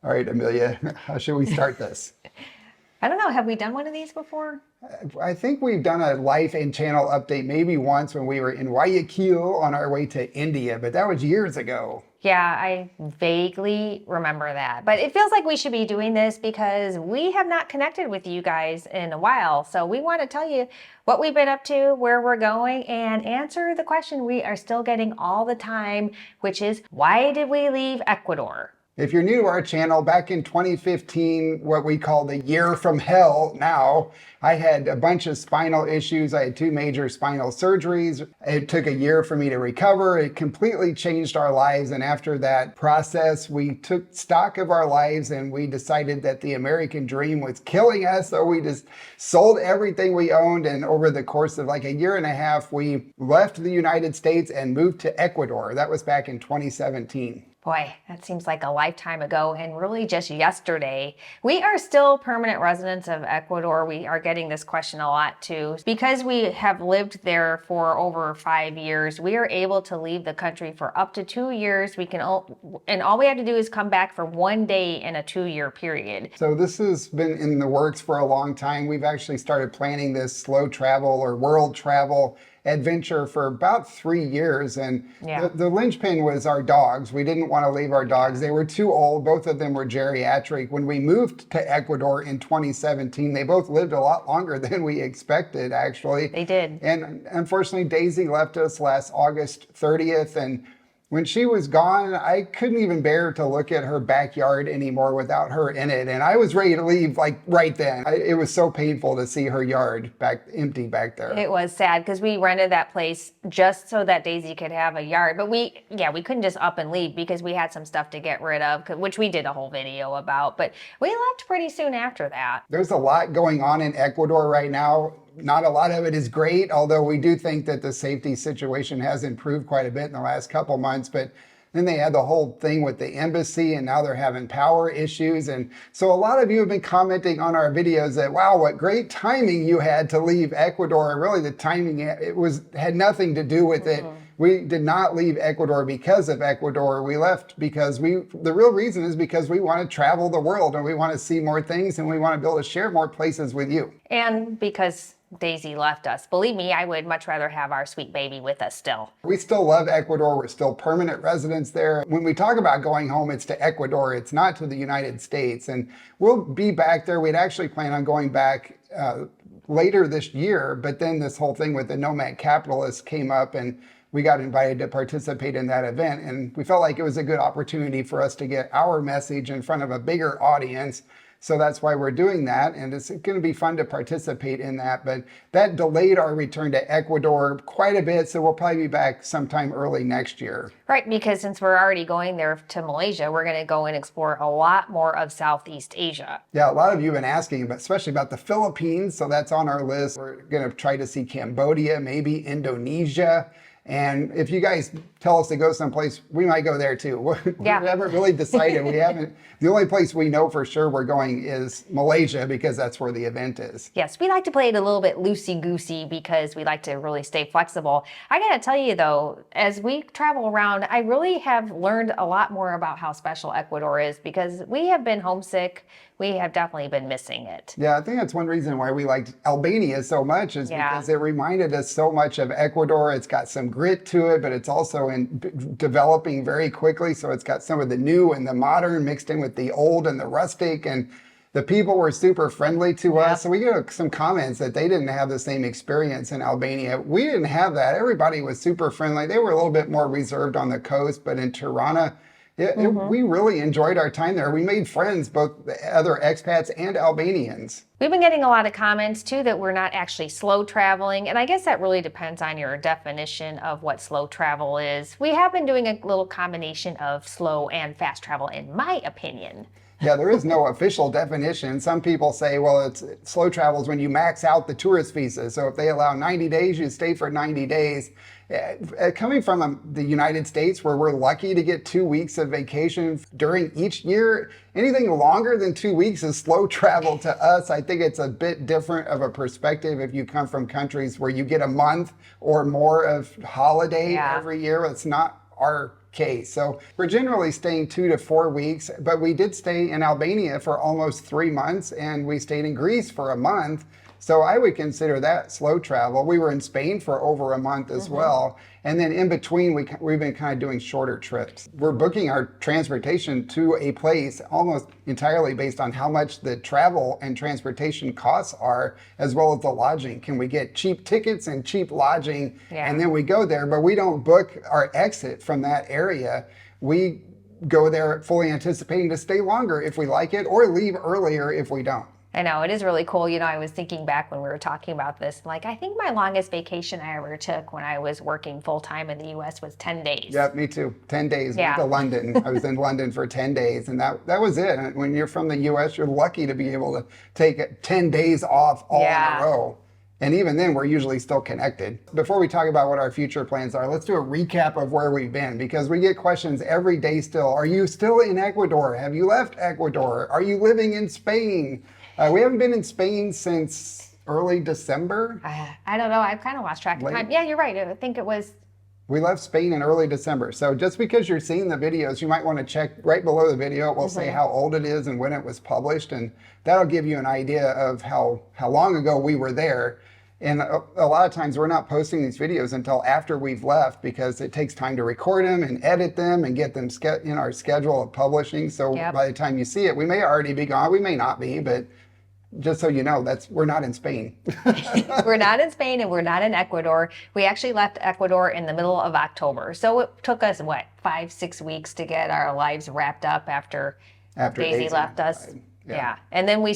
All right, Amelia, how should we start this? I don't know. Have we done one of these before? I think we've done a life and channel update maybe once when we were in Guayaquil on our way to India, but that was years ago. Yeah, I vaguely remember that. But it feels like we should be doing this because we have not connected with you guys in a while. So we want to tell you what we've been up to, where we're going, and answer the question we are still getting all the time, which is, why did we leave Ecuador? If you're new to our channel, back in 2015, what we call the year from hell now, I had a bunch of spinal issues. I had 2 major spinal surgeries. It took a year for me to recover. It completely changed our lives. And after that process, we took stock of our lives and we decided that the American dream was killing us. So we just sold everything we owned. And over the course of like a year and a half, we left the United States and moved to Ecuador. That was back in 2017. Boy, that seems like a lifetime ago and really just yesterday. We are still permanent residents of Ecuador. We are getting this question a lot too. Because we have lived there for over 5 years, we are able to leave the country for up to 2 years. And all we have to do is come back for 1 day in a 2-year period. So this has been in the works for a long time. We've actually started planning this slow travel or world travel adventure for about 3 years. And the linchpin was our dogs. We didn't want to leave our dogs. They were too old. Both of them were geriatric. When we moved to Ecuador in 2017, they both lived a lot longer than we expected, actually. They did. And unfortunately, Daisy left us last August 30th. And when she was gone, I couldn't even bear to look at her backyard anymore without her in it. And I was ready to leave like right then. It was so painful to see her yard empty back there. It was sad because we rented that place just so that Daisy could have a yard. But we couldn't just up and leave because we had some stuff to get rid of, which we did a whole video about. But we left pretty soon after that. There's a lot going on in Ecuador right now. Not a lot of it is great, although we do think that the safety situation has improved quite a bit in the last couple months. But then they had the whole thing with the embassy, and now they're having power issues. And so a lot of you have been commenting on our videos that, wow, what great timing you had to leave Ecuador. And really the timing, had nothing to do with it. We did not leave Ecuador because of Ecuador. We left because the real reason is because we want to travel the world and we want to see more things and we want to be able to share more places with you. And because Daisy left us. Believe me, I would much rather have our sweet baby with us still. We still love Ecuador. We're still permanent residents there. When we talk about going home, it's to Ecuador. It's not to the United States. And we'll be back there. We'd actually plan on going back later this year. But then this whole thing with the nomad capitalists came up and we got invited to participate in that event. And we felt like it was a good opportunity for us to get our message in front of a bigger audience. So that's why we're doing that, and it's going to be fun to participate in that. But that delayed our return to Ecuador quite a bit, so we'll probably be back sometime early next year. Right, because since we're already going there to Malaysia, we're going to go and explore a lot more of Southeast Asia. Yeah, a lot of you have been asking, especially about the Philippines, so that's on our list. We're going to try to see Cambodia, maybe Indonesia. And if you guys tell us to go someplace, we might go there too. We haven't really decided. The only place we know for sure we're going is Malaysia because that's where the event is. Yes, we like to play it a little bit loosey-goosey because we like to really stay flexible. I gotta tell you though, as we travel around, I really have learned a lot more about how special Ecuador is because we have been homesick. We have definitely been missing it. Yeah, I think that's one reason why we liked Albania so much is because it reminded us so much of Ecuador. It's got some grit to it, but it's also developing very quickly. So it's got some of the new and the modern mixed in with the old and the rustic. And the people were super friendly to us. So we got some comments that they didn't have the same experience in Albania. We didn't have that. Everybody was super friendly. They were a little bit more reserved on the coast, but in Tirana, we really enjoyed our time there. We made friends, both the other expats and Albanians. We've been getting a lot of comments too that we're not actually slow traveling, and I guess that really depends on your definition of what slow travel is. We have been doing a little combination of slow and fast travel, in my opinion. Yeah, there is no official definition. Some people say, well, it's slow travel is when you max out the tourist visa. So if they allow 90 days, you stay for 90 days. Coming from the United States, where we're lucky to get 2 weeks of vacation during each year, anything longer than 2 weeks is slow travel to us. I think it's a bit different of a perspective if you come from countries where you get a month or more of holiday every year. It's not our case. So we're generally staying 2 to 4 weeks, but we did stay in Albania for almost 3 months, and we stayed in Greece for a month. So I would consider that slow travel. We were in Spain for over a month as well. And then in between, we've been kind of doing shorter trips. We're booking our transportation to a place almost entirely based on how much the travel and transportation costs are, as well as the lodging. Can we get cheap tickets and cheap lodging? Yeah. And then we go there, but we don't book our exit from that area. We go there fully anticipating to stay longer if we like it, or leave earlier if we don't. I know, it is really cool. You know, I was thinking back when we were talking about this, like, I think my longest vacation I ever took when I was working full time in the US was 10 days. Yeah, me too. 10 days. Yeah. Went to London. I was in London for 10 days, and that was it. And when you're from the US, you're lucky to be able to take 10 days off all in a row. And even then, we're usually still connected. Before we talk about what our future plans are, let's do a recap of where we've been, because we get questions every day still. Are you still in Ecuador? Have you left Ecuador? Are you living in Spain? We haven't been in Spain since early December. I don't know. I've kind of lost track of time. Yeah, you're right. I think it was. We left Spain in early December. So just because you're seeing the videos, you might want to check right below the video. It will say how old it is and when it was published. And that'll give you an idea of how long ago we were there. And a lot of times we're not posting these videos until after we've left, because it takes time to record them and edit them and get them in our schedule of publishing. So by the time you see it, we may already be gone. We may not be, but just so you know, we're not in Spain. We're not in Spain, and we're not in Ecuador. We actually left Ecuador in the middle of October. So it took us, 5-6 weeks to get our lives wrapped up after Daisy left us. Yeah. And then we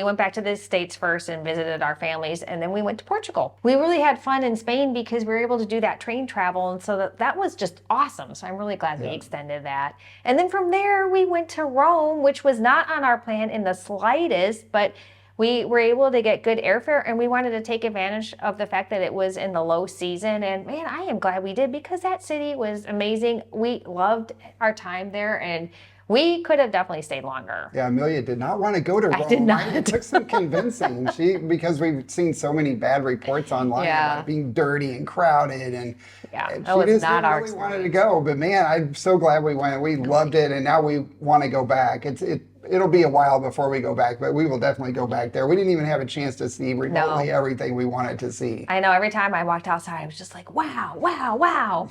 went back to the States first and visited our families, and then we went to Portugal. We really had fun in Spain because we were able to do that train travel, and so that was just awesome. So I'm really glad we extended that. And then from there, we went to Rome, which was not on our plan in the slightest, but we were able to get good airfare, and we wanted to take advantage of the fact that it was in the low season. And man, I am glad we did, because that city was amazing. We loved our time there, and we could have definitely stayed longer. Yeah, Amelia did not want to go to Rome. I did not. It took some convincing. Because we've seen so many bad reports online about it being dirty and crowded, and that was not our really wanted to go. But man, I'm so glad we went. We loved it, and now we want to go back. It'll be a while before we go back, but we will definitely go back there. We didn't even have a chance to see remotely everything we wanted to see. I know. Every time I walked outside, I was just like, wow, wow, wow.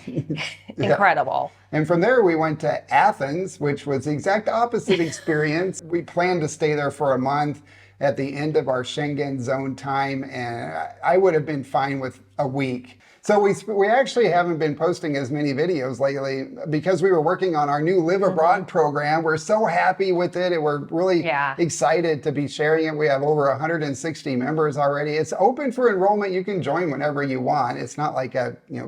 Incredible. And from there, we went to Athens, which was the exact opposite experience. We planned to stay there for a month at the end of our Schengen zone time, and I would have been fine with a week. So we actually haven't been posting as many videos lately because we were working on our new Live Abroad program. We're so happy with it, and we're really excited to be sharing it. We have over 160 members already. It's open for enrollment. You can join whenever you want. It's not like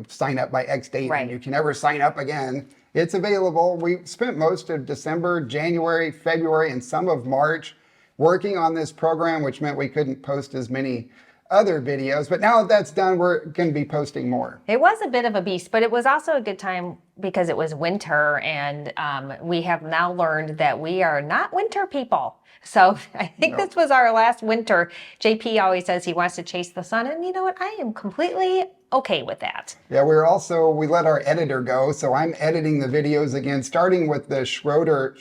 sign up by X date and you can never sign up again. It's available. We spent most of December, January, February, and some of March working on this program, which meant we couldn't post as many other videos, but now that that's done, we're going to be posting more. It was a bit of a beast, but it was also a good time because it was winter, and we have now learned that we are not winter people. So I think this was our last winter. JP always says he wants to chase the sun, and you know what? I am completely okay with that. Yeah, we let our editor go, so I'm editing the videos again, starting with the Schroeder,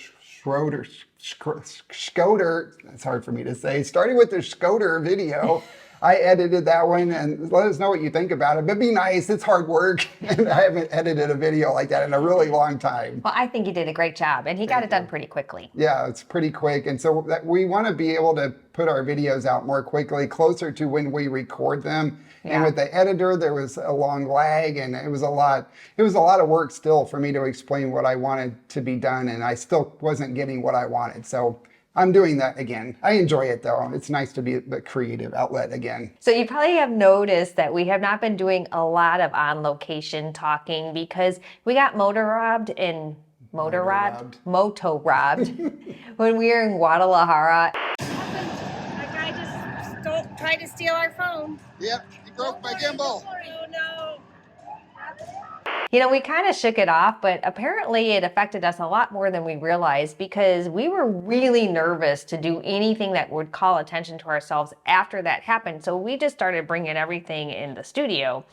it's hard for me to say, starting with the Schroeder video. I edited that one, and let us know what you think about it. But be nice, it's hard work, and I haven't edited a video like that in a really long time. Well, I think you did a great job, and he got it done pretty quickly. Yeah, it's pretty quick, and so we want to be able to put our videos out more quickly, closer to when we record them. And with the editor, there was a long lag, and it was a lot of work still for me to explain what I wanted to be done, and I still wasn't getting what I wanted. So I'm doing that again. I enjoy it though. It's nice to be a creative outlet again. So you probably have noticed that we have not been doing a lot of on location talking because we got moto robbed when we were in Guadalajara. That guy just tried to steal our phone. Yep, he broke my gimbal. Oh no. You know, we kind of shook it off, but apparently it affected us a lot more than we realized because we were really nervous to do anything that would call attention to ourselves after that happened. So we just started bringing everything in the studio.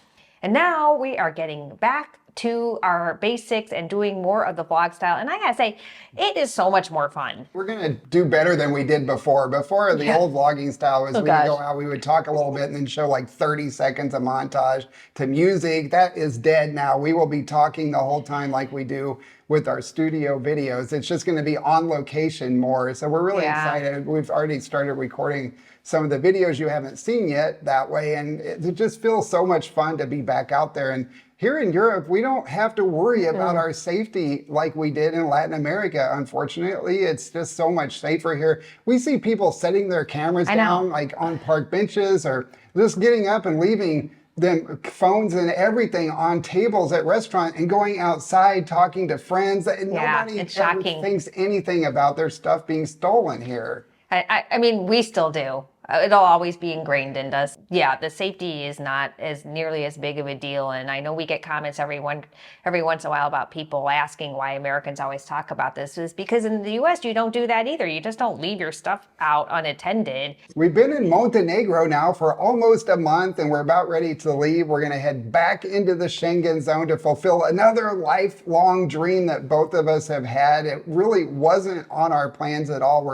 And now we are getting back to our basics and doing more of the vlog style. And I gotta say, it is so much more fun. We're going to do better than we did before. Before, the old vlogging style was we would go out, we would talk a little bit and then show like 30 seconds of montage to music. That is dead now. We will be talking the whole time like we do with our studio videos. It's just going to be on location more. So we're really excited. We've already started recording some of the videos you haven't seen yet that way. And it just feels so much fun to be back out there. And here in Europe, we don't have to worry about our safety like we did in Latin America. Unfortunately, it's just so much safer here. We see people setting their cameras down like on park benches or just getting up and leaving them phones and everything on tables at restaurants and going outside talking to friends. Nobody ever thinks anything about their stuff being stolen here. I mean, we still do. It'll always be ingrained in us. Yeah, the safety is not as nearly as big of a deal. And I know we get comments every once in a while about people asking why Americans always talk about this. Is because in the US, you don't do that either. You just don't leave your stuff out unattended. We've been in Montenegro now for almost a month and we're about ready to leave. We're going to head back into the Schengen zone to fulfill another lifelong dream that both of us have had. It really wasn't on our plans at all.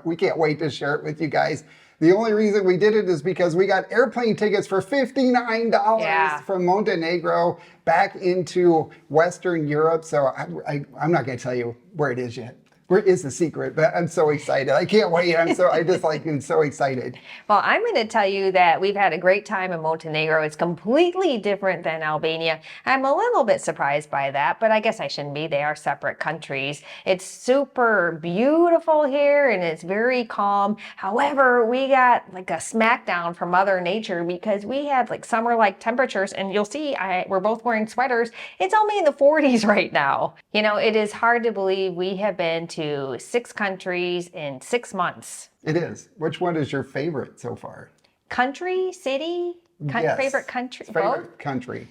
We can't wait to share it with you guys. The only reason we did it is because we got airplane tickets for $59 from Montenegro back into Western Europe. So I'm not going to tell you where it is yet. Where is the secret? But I'm so excited. I can't wait. I'm so excited. Well, I'm going to tell you that we've had a great time in Montenegro. It's completely different than Albania. I'm a little bit surprised by that, but I guess I shouldn't be. They are separate countries. It's super beautiful here and it's very calm. However, we got like a smackdown from Mother Nature because we had like summer-like temperatures, and you'll see we're both wearing sweaters. It's only in the 40s right now. You know, it is hard to believe we have been to 6 countries in 6 months. It is. Which one is your favorite so far? Country, city, favorite country, favorite country.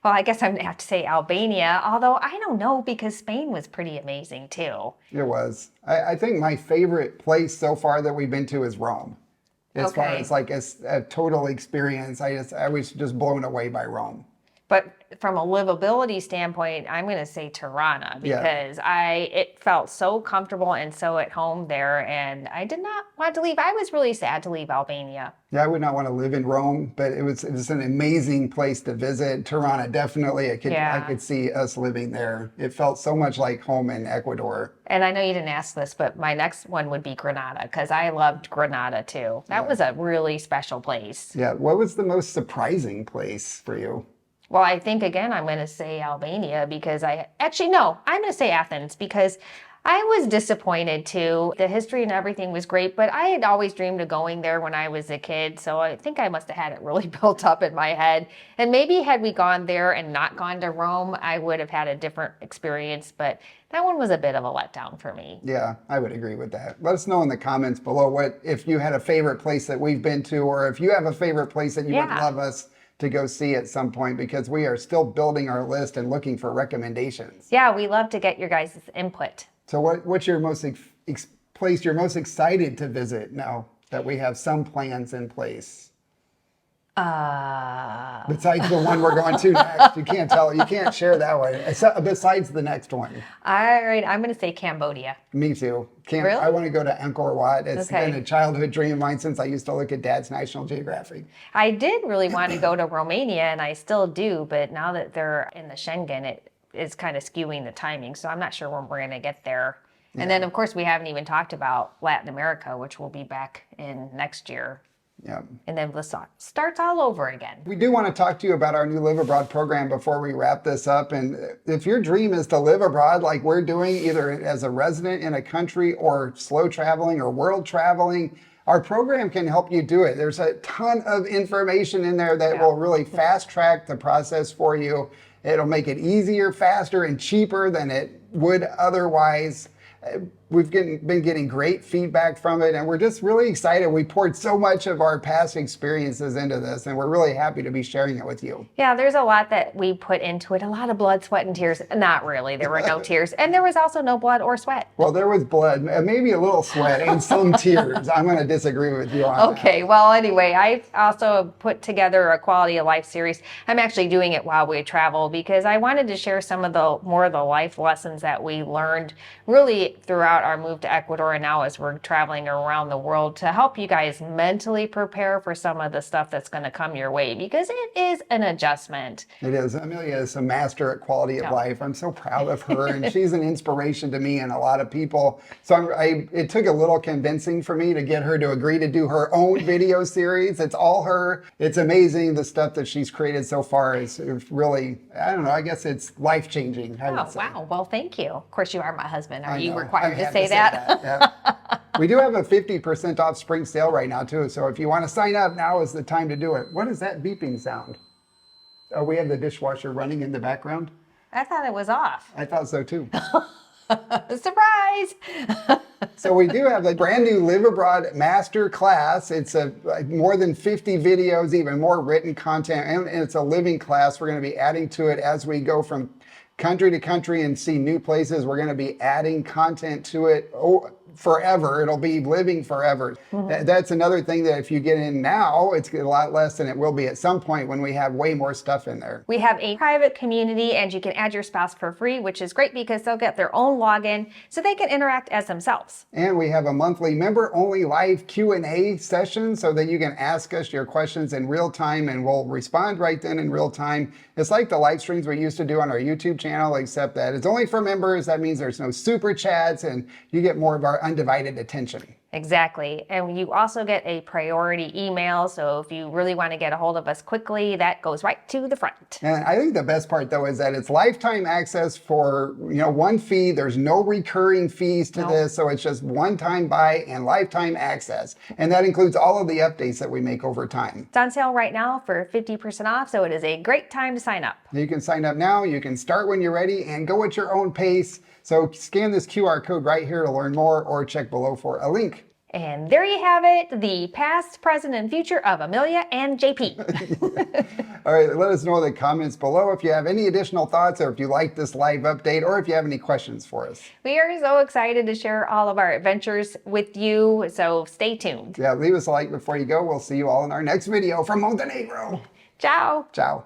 Well, I guess I'm gonna have to say Albania, although I don't know because Spain was pretty amazing too. It was. I think my favorite place so far that we've been to is Rome. As far as like a total experience, I was just blown away by Rome. But from a livability standpoint, I'm going to say Tirana because it felt so comfortable and so at home there, and I did not want to leave. I was really sad to leave Albania. Yeah, I would not want to live in Rome, but it was an amazing place to visit. Tirana, definitely, I could see us living there. It felt so much like home in Ecuador. And I know you didn't ask this, but my next one would be Granada because I loved Granada too. That was a really special place. Yeah, what was the most surprising place for you? Well, I think, again, I'm going to say Albania because I'm going to say Athens because I was disappointed too. The history and everything was great, but I had always dreamed of going there when I was a kid. So I think I must have had it really built up in my head. And maybe had we gone there and not gone to Rome, I would have had a different experience. But that one was a bit of a letdown for me. Yeah, I would agree with that. Let us know in the comments below if you had a favorite place that we've been to, or if you have a favorite place that you would love us to go see at some point, because we are still building our list and looking for recommendations. Yeah, we love to get your guys' input. So what's your place you're most excited to visit now that we have some plans in place? Besides the one we're going to next. You can't share that one. Besides the next one. All right, I'm going to say Cambodia. Me too. Really? I want to go to Angkor Wat. It's been a childhood dream of mine since I used to look at Dad's National Geographic. I did really want to go to Romania, and I still do, but now that they're in the Schengen, it is kind of skewing the timing, so I'm not sure when we're going to get there. Yeah. And then, of course, we haven't even talked about Latin America, which will be back in next year. Yeah. And then the starts all over again. We do want to talk to you about our new Live Abroad program before we wrap this up. And if your dream is to live abroad like we're doing, either as a resident in a country or slow traveling or world traveling, our program can help you do it. There's a ton of information in there that will really fast track the process for you. It'll make it easier, faster, and cheaper than it would otherwise. we've been getting great feedback from it, and we're just really excited. We poured so much of our past experiences into this, and we're really happy to be sharing it with you. Yeah, there's a lot that we put into it. A lot of blood, sweat, and tears. Not really. There were no tears. And there was also no blood or sweat. Well, there was blood, maybe a little sweat, and some tears. I'm going to disagree with you on that. Okay, well, anyway, I also put together a quality of life series. I'm actually doing it while we travel because I wanted to share some of the more of the life lessons that we learned really throughout our move to Ecuador and now as we're traveling around the world to help you guys mentally prepare for some of the stuff that's going to come your way because it is an adjustment. It is. Amelia is a master at quality of life. I'm so proud of her, and she's an inspiration to me and a lot of people. So it took a little convincing for me to get her to agree to do her own video series. It's all her. It's amazing. The stuff that she's created so far is really, I don't know, I guess it's life-changing. Oh, wow. Well, thank you. Of course, you are my husband. Are you know. required I to had say that? Yeah. We do have a 50% off spring sale right now, too. So if you want to sign up, now is the time to do it. What is that beeping sound? Oh, we have the dishwasher running in the background. I thought it was off. I thought so, too. Surprise! So we do have a brand new Live Abroad Master Class. It's more than 50 videos, even more written content, and it's a living class. We're going to be adding to it as we go from country to country and see new places. We're going to be adding content to it forever. It'll be living forever. That's another thing that if you get in now, it's a lot less than it will be at some point when we have way more stuff in there. We have a private community and you can add your spouse for free, which is great because they'll get their own login so they can interact as themselves. And we have a monthly member-only live Q&A session so that you can ask us your questions in real time and we'll respond right then in real time. It's like the live streams we used to do on our YouTube channel, except that it's only for members. That means there's no super chats and you get more of our undivided attention. Exactly. And you also get a priority email. So if you really want to get a hold of us quickly, that goes right to the front. And I think the best part, though, is that it's lifetime access for, one fee. There's no recurring fees to this. So it's just one-time buy and lifetime access. And that includes all of the updates that we make over time. It's on sale right now for 50% off. So it is a great time to sign up. You can sign up now. You can start when you're ready and go at your own pace. So scan this QR code right here to learn more or check below for a link. And there you have it, the past, present, and future of Amelia and JP. All right, let us know in the comments below if you have any additional thoughts or if you like this live update or if you have any questions for us. We are so excited to share all of our adventures with you, so stay tuned. Yeah, leave us a like before you go. We'll see you all in our next video from Montenegro. Ciao. Ciao.